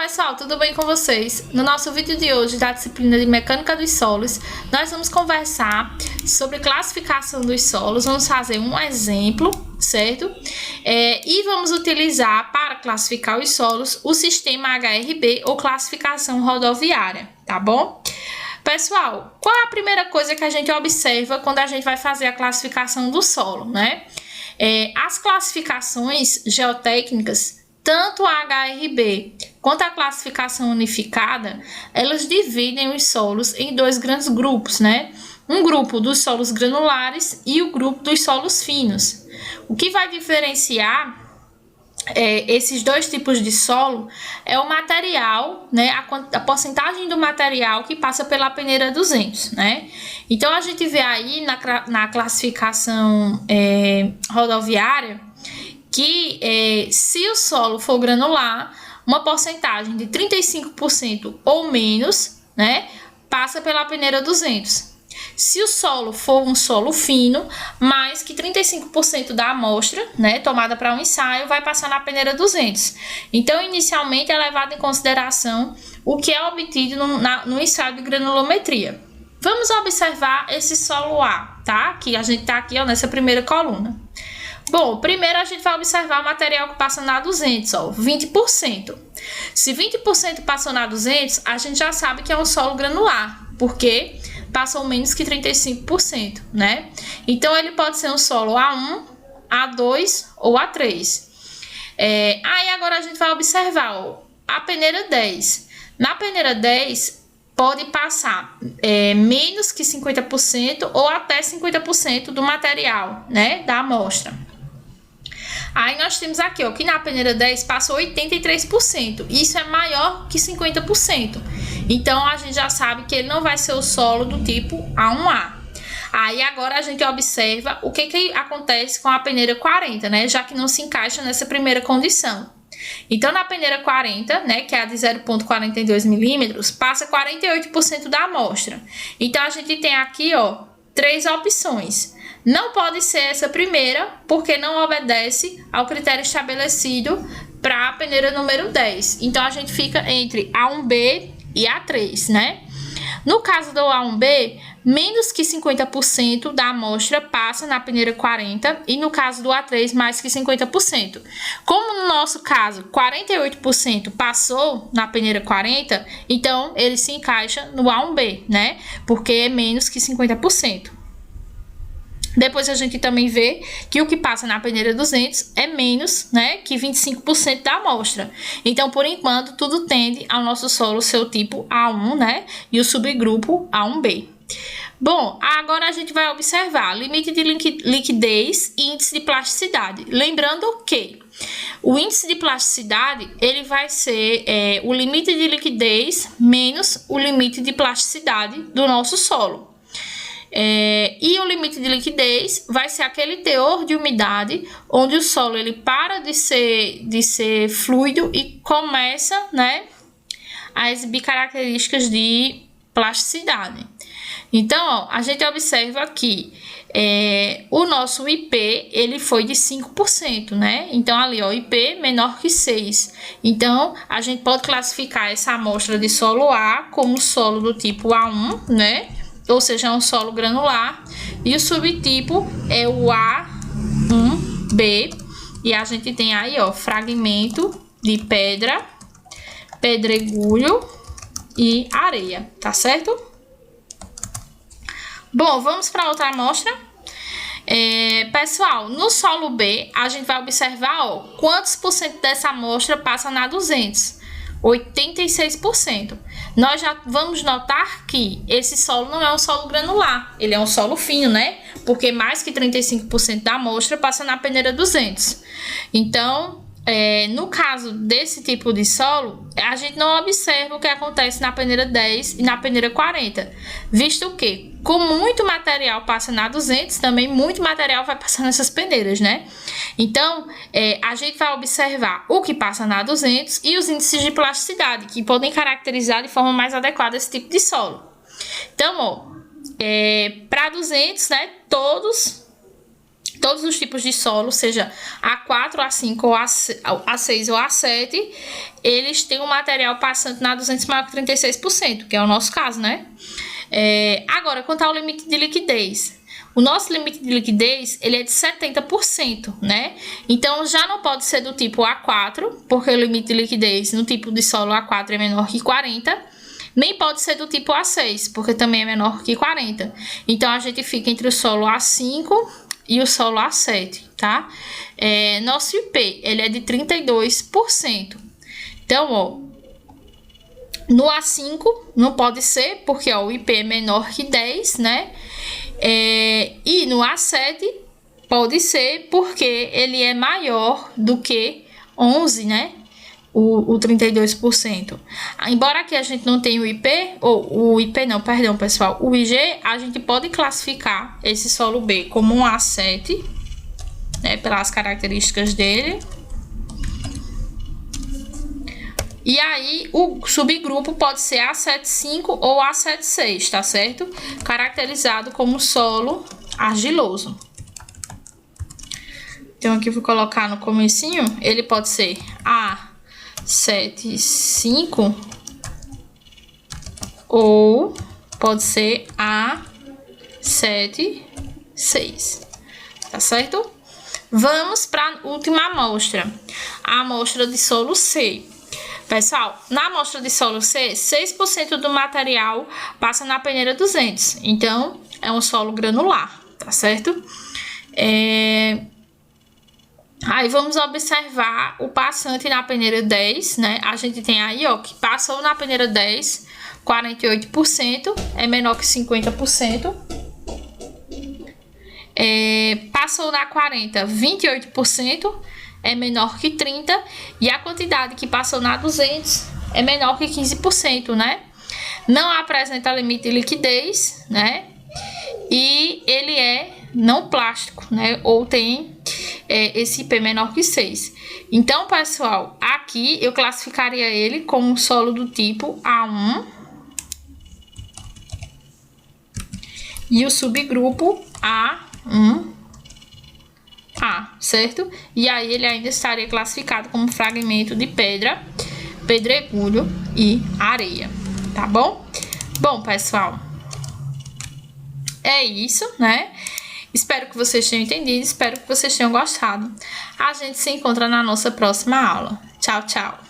pessoal, tudo bem com vocês? No nosso vídeo de hoje da disciplina de Mecânica dos Solos, nós vamos conversar sobre classificação dos solos, vamos fazer um exemplo, certo? E vamos utilizar para classificar os solos o sistema HRB ou classificação rodoviária, tá bom? Pessoal, qual é a primeira coisa que a gente observa quando a gente vai fazer a classificação do solo, né? As classificações geotécnicas, tanto a HRB quanto a classificação unificada, elas dividem os solos em dois grandes grupos, né? Um grupo dos solos granulares e o grupo dos solos finos. O que vai diferenciar esses dois tipos de solo é o material, né? A porcentagem do material que passa pela peneira 200, né? Então, a gente vê aí na classificação rodoviária que se o solo for granular, uma porcentagem de 35% ou menos, né, passa pela peneira 200. Se o solo for um solo fino, mais que 35% da amostra, né, tomada para um ensaio, vai passar na peneira 200. Então, inicialmente, é levado em consideração o que é obtido no ensaio de granulometria. Vamos observar esse solo A, tá? Que a gente tá aqui, ó, nessa primeira coluna. Bom, primeiro a gente vai observar o material que passa na 200, ó, 20%. Se 20% passou na 200, a gente já sabe que é um solo granular, porque passou menos que 35%, né? Então, ele pode ser um solo A1, A2 ou A3. Aí, agora a gente vai observar, ó, a peneira 10. Na peneira 10, pode passar menos que 50% ou até 50% do material, né, da amostra. Aí nós temos aqui, ó, que na peneira 10 passou 83%. Isso é maior que 50%. Então, a gente já sabe que ele não vai ser o solo do tipo A1A. Aí, agora a gente observa o que acontece com a peneira 40, né? Já que não se encaixa nessa primeira condição. Então, na peneira 40, né, que é a de 0,42 milímetros, passa 48% da amostra. Então, a gente tem aqui, ó, três opções. Não pode ser essa primeira, porque não obedece ao critério estabelecido para a peneira número 10. Então, a gente fica entre A1B e A3, né? No caso do A1B, menos que 50% da amostra passa na peneira 40 e no caso do A3, mais que 50%. Como no nosso caso, 48% passou na peneira 40, então ele se encaixa no A1B, né? Porque é menos que 50%. Depois a gente também vê que o que passa na peneira 200 é menos, né, que 25% da amostra. Então, por enquanto, tudo tende ao nosso solo ser o tipo A1, né, e o subgrupo A1B. Bom, agora a gente vai observar limite de liquidez e índice de plasticidade. Lembrando que o índice de plasticidade, ele vai ser o limite de liquidez menos o limite de plasticidade do nosso solo. E o limite de liquidez vai ser aquele teor de umidade onde o solo ele para de ser fluido e começa, né, a exibir características de plasticidade. Então, ó, a gente observa que o nosso IP ele foi de 5%, né? Então, ali, ó, IP menor que 6. Então, a gente pode classificar essa amostra de solo A como solo do tipo A1, né? Ou seja, é um solo granular, e o subtipo é o A1B, e a gente tem aí, ó, fragmento de pedra, pedregulho e areia, tá certo? Bom, vamos para outra amostra. Pessoal, no solo B, a gente vai observar, ó, quantos por cento dessa amostra passa na 200. 86%. Nós já vamos notar que esse solo não é um solo granular, ele é um solo fino, né? Porque mais que 35% da amostra passa na peneira 200. Então, no caso desse tipo de solo, a gente não observa o que acontece na peneira 10 e na peneira 40, visto que, como muito material passa na 200, também muito material vai passar nessas peneiras, né? Então, a gente vai observar o que passa na 200 e os índices de plasticidade, que podem caracterizar de forma mais adequada esse tipo de solo. Então, ó, para 200, né, todos todos os tipos de solo, seja A4, A5, ou A6 ou A7, eles têm um material passante na 200 maior que 36%, que é o nosso caso, né? Agora, quanto ao limite de liquidez, o nosso limite de liquidez, ele é de 70%, né? Então, já não pode ser do tipo A4, porque o limite de liquidez no tipo de solo A4 é menor que 40%, nem pode ser do tipo A6, porque também é menor que 40%. Então, a gente fica entre o solo A5 e o solo A7, tá? Nosso IP, ele é de 32%. Então, ó, no A5 não pode ser, porque ó, o IP é menor que 10, né? E no A7 pode ser porque ele é maior do que 11, né? O 32%. Embora aqui a gente não tenha o IP, ou o IP não, perdão, pessoal, o IG, a gente pode classificar esse solo B como um A7, né? Pelas características dele. E aí, o subgrupo pode ser A75 ou A76, tá certo? Caracterizado como solo argiloso. Então, aqui eu vou colocar no comecinho, ele pode ser A75 ou pode ser A76, tá certo? Vamos para a última amostra, a amostra de solo C. Pessoal, na amostra de solo C, 6% do material passa na peneira 200. Então, é um solo granular, tá certo? Aí, vamos observar o passante na peneira 10, né? A gente tem aí, ó, que passou na peneira 10, 48%, é menor que 50%. Passou na 40, 28%. É menor que 30%, e a quantidade que passou na 200 é menor que 15%, né? Não apresenta limite de liquidez, né? E ele é não plástico, né? Ou tem esse IP menor que 6. Então, pessoal, aqui eu classificaria ele como um solo do tipo A1 e o subgrupo A1. Certo? E aí ele ainda estaria classificado como fragmento de pedra, pedregulho e areia, tá bom? Bom, pessoal, é isso, né? Espero que vocês tenham entendido, espero que vocês tenham gostado. A gente se encontra na nossa próxima aula. Tchau, tchau!